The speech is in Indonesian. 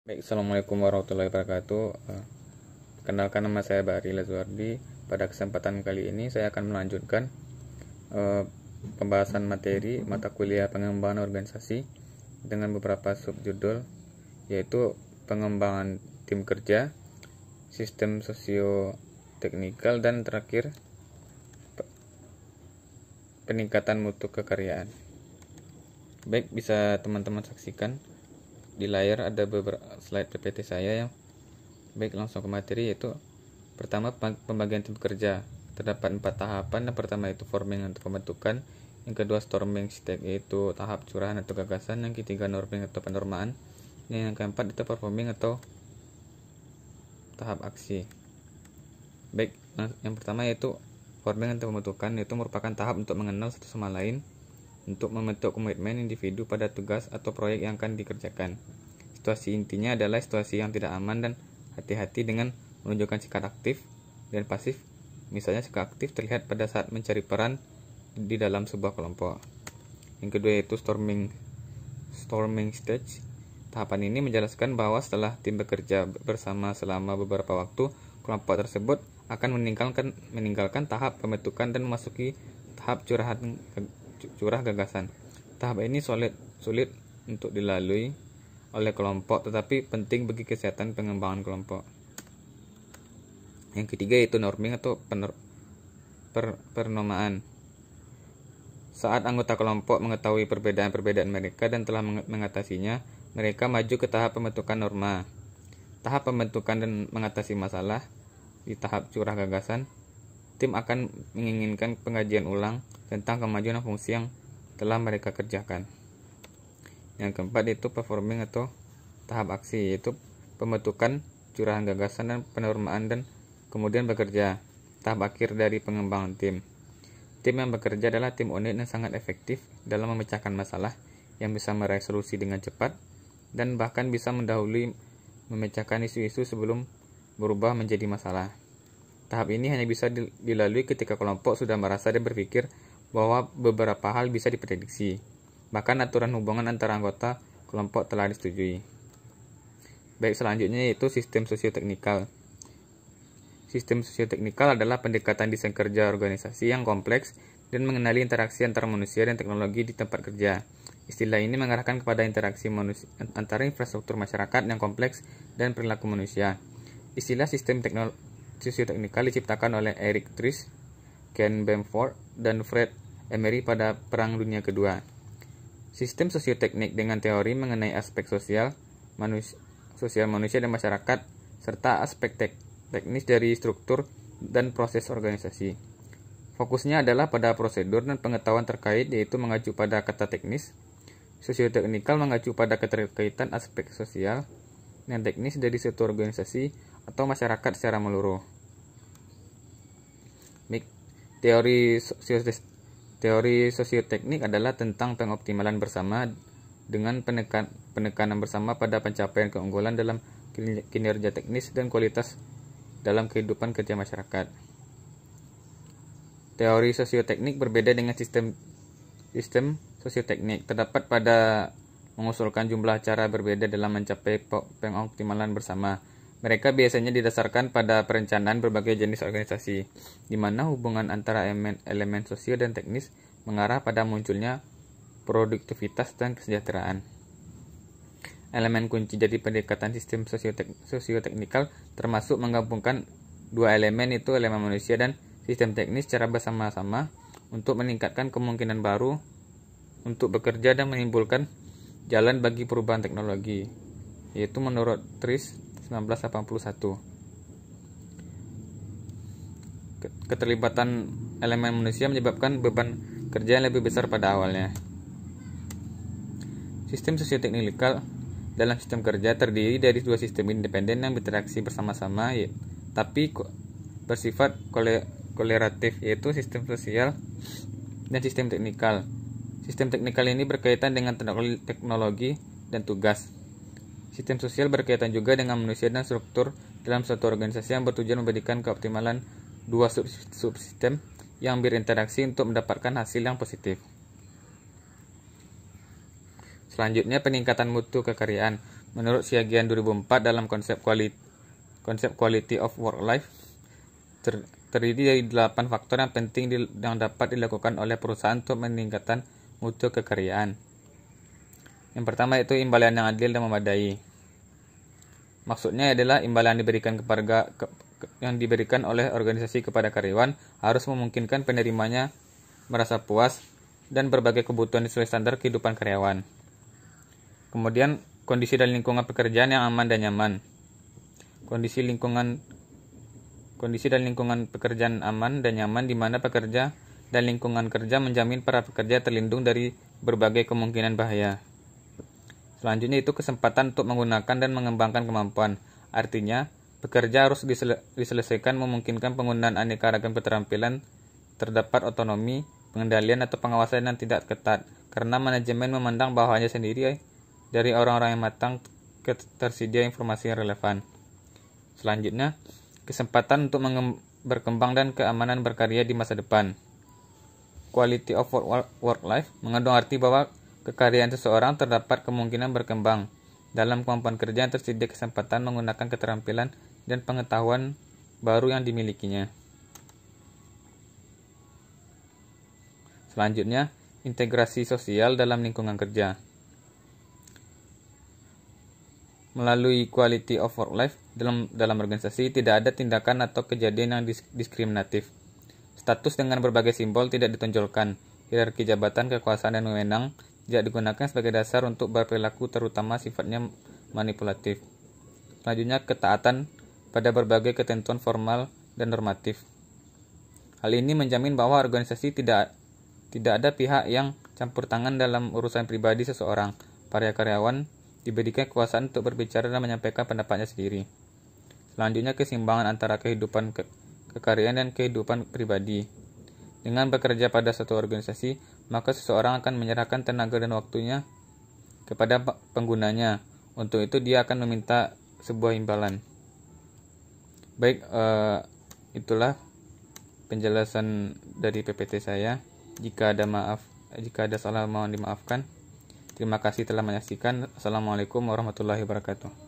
Baik, assalamualaikum warahmatullahi wabarakatuh. Kenalkan, nama saya Bahri Lazuardi. Pada kesempatan kali ini saya akan melanjutkan pembahasan materi mata kuliah pengembangan organisasi dengan beberapa subjudul, yaitu pengembangan tim kerja, sistem sosio-teknikal, dan terakhir peningkatan mutu kekaryaan. Baik, bisa teman-teman saksikan di layar ada beberapa slide PPT saya ya. Baik, langsung ke materi, yaitu pertama pembagian tim kerja. Terdapat 4 tahapan. Yang pertama itu forming atau pembentukan, yang kedua storming stage yaitu tahap curahan atau gagasan, yang ketiga norming atau penormaan, yang keempat itu performing atau tahap aksi. Baik, yang pertama yaitu forming atau pembentukan, yaitu merupakan tahap untuk mengenal satu sama lain, untuk membentuk komitmen individu pada tugas atau proyek yang akan dikerjakan. Situasi intinya adalah situasi yang tidak aman, dan hati-hati dengan menunjukkan sikap aktif dan pasif. Misalnya sikap aktif terlihat pada saat mencari peran di dalam sebuah kelompok. Yang kedua yaitu storming stage. Tahapan ini menjelaskan bahwa setelah tim bekerja bersama selama beberapa waktu, kelompok tersebut akan meninggalkan tahap pembentukan dan memasuki tahap curah gagasan. Tahap ini sulit untuk dilalui oleh kelompok, tetapi penting bagi kesehatan pengembangan kelompok. Yang ketiga yaitu norming atau pernomaan. Saat anggota kelompok mengetahui perbedaan-perbedaan mereka dan telah mengatasinya, mereka maju ke tahap pembentukan norma. Tahap pembentukan dan mengatasi masalah. Di tahap curah gagasan, tim akan menginginkan pengajian ulang tentang kemajuan fungsi yang telah mereka kerjakan. Yang keempat itu performing atau tahap aksi, yaitu pembentukan, curahan gagasan, dan penormaan, dan kemudian bekerja. Tahap akhir dari pengembangan tim. Tim yang bekerja adalah tim unik dan sangat efektif dalam memecahkan masalah, yang bisa meraih solusi dengan cepat dan bahkan bisa mendahului memecahkan isu-isu sebelum berubah menjadi masalah. Tahap ini hanya bisa dilalui ketika kelompok sudah merasa dan berpikir bahwa beberapa hal bisa diprediksi. Bahkan aturan hubungan antara anggota kelompok telah disetujui. Baik, selanjutnya yaitu sistem sosioteknikal. Sistem sosioteknikal adalah pendekatan desain kerja organisasi yang kompleks dan mengenali interaksi antara manusia dan teknologi di tempat kerja. Istilah ini mengarahkan kepada interaksi antara infrastruktur masyarakat yang kompleks dan perilaku manusia. Istilah sistem sosioteknikal diciptakan oleh Eric Tries, Ken Bamford, dan Fred Emery pada Perang Dunia Kedua. Sistem sosioteknik dengan teori mengenai aspek sosial manusia dan masyarakat, serta aspek teknis dari struktur dan proses organisasi. Fokusnya adalah pada prosedur dan pengetahuan terkait, yaitu mengacu pada kata teknis. Sosioteknikal mengacu pada keterkaitan aspek sosial dan teknis dari suatu organisasi atau masyarakat secara menyeluruh. Teori sosioteknik adalah tentang pengoptimalan bersama dengan penekanan bersama pada pencapaian keunggulan dalam kinerja teknis dan kualitas dalam kehidupan kerja masyarakat. Teori sosioteknik berbeda dengan sistem sosioteknik. Terdapat pada mengusulkan jumlah cara berbeda dalam mencapai pengoptimalan bersama. Mereka biasanya didasarkan pada perencanaan berbagai jenis organisasi, di mana hubungan antara elemen sosio dan teknis mengarah pada munculnya produktivitas dan kesejahteraan. Elemen kunci dari pendekatan sistem sosioteknikal termasuk menggabungkan dua elemen, itu elemen manusia dan sistem teknis secara bersama-sama untuk meningkatkan kemungkinan baru untuk bekerja dan menimbulkan jalan bagi perubahan teknologi, yaitu menurut Tries 1981. Keterlibatan elemen manusia menyebabkan beban kerja yang lebih besar pada awalnya. Sistem sosioteknikal dalam sistem kerja terdiri dari dua sistem independen yang berinteraksi bersama-sama, tapi bersifat korelatif, yaitu sistem sosial dan sistem teknikal. Sistem teknikal ini berkaitan dengan teknologi dan tugas. Sistem sosial berkaitan juga dengan manusia dan struktur dalam suatu organisasi yang bertujuan memberikan keoptimalan dua subsistem yang berinteraksi untuk mendapatkan hasil yang positif. Selanjutnya, peningkatan mutu kekaryaan. Menurut Siagian 2004 dalam konsep quality of work life terdiri dari 8 faktor yang penting yang dapat dilakukan oleh perusahaan untuk meningkatkan mutu kekaryaan. Yang pertama yaitu imbalan yang adil dan memadai. Maksudnya adalah imbalan yang diberikan oleh organisasi kepada karyawan harus memungkinkan penerimanya merasa puas dan berbagai kebutuhan sesuai standar kehidupan karyawan. Kemudian kondisi dan lingkungan pekerjaan yang aman dan nyaman. Kondisi dan lingkungan pekerjaan aman dan nyaman di mana pekerja dan lingkungan kerja menjamin para pekerja terlindung dari berbagai kemungkinan bahaya. Selanjutnya itu kesempatan untuk menggunakan dan mengembangkan kemampuan. Artinya, pekerja harus diselesaikan memungkinkan penggunaan aneka ragam keterampilan, terdapat otonomi, pengendalian atau pengawasan yang tidak ketat, karena manajemen memandang bahwanya sendiri dari orang-orang yang matang tersedia informasi yang relevan. Selanjutnya, kesempatan untuk berkembang dan keamanan berkarya di masa depan. Quality of work life mengandung arti bahwa kekaryaan seseorang terdapat kemungkinan berkembang. Dalam kemampuan kerja yang tersedia kesempatan menggunakan keterampilan dan pengetahuan baru yang dimilikinya. Selanjutnya, integrasi sosial dalam lingkungan kerja. Melalui quality of work life dalam organisasi tidak ada tindakan atau kejadian yang diskriminatif. Status dengan berbagai simbol tidak ditonjolkan. Hierarki jabatan, kekuasaan dan wewenang tidak digunakan sebagai dasar untuk berperilaku terutama sifatnya manipulatif. Selanjutnya, ketaatan pada berbagai ketentuan formal dan normatif. Hal ini menjamin bahwa organisasi tidak ada pihak yang campur tangan dalam urusan pribadi seseorang. Para karyawan diberikan kekuasaan untuk berbicara dan menyampaikan pendapatnya sendiri. Selanjutnya, keseimbangan antara kehidupan kekaryaan dan kehidupan pribadi. Dengan bekerja pada suatu organisasi, maka seseorang akan menyerahkan tenaga dan waktunya kepada penggunanya. Untuk itu dia akan meminta sebuah imbalan. Baik, itulah penjelasan dari PPT saya. Jika ada salah mohon dimaafkan. Terima kasih telah menyaksikan. Assalamualaikum warahmatullahi wabarakatuh.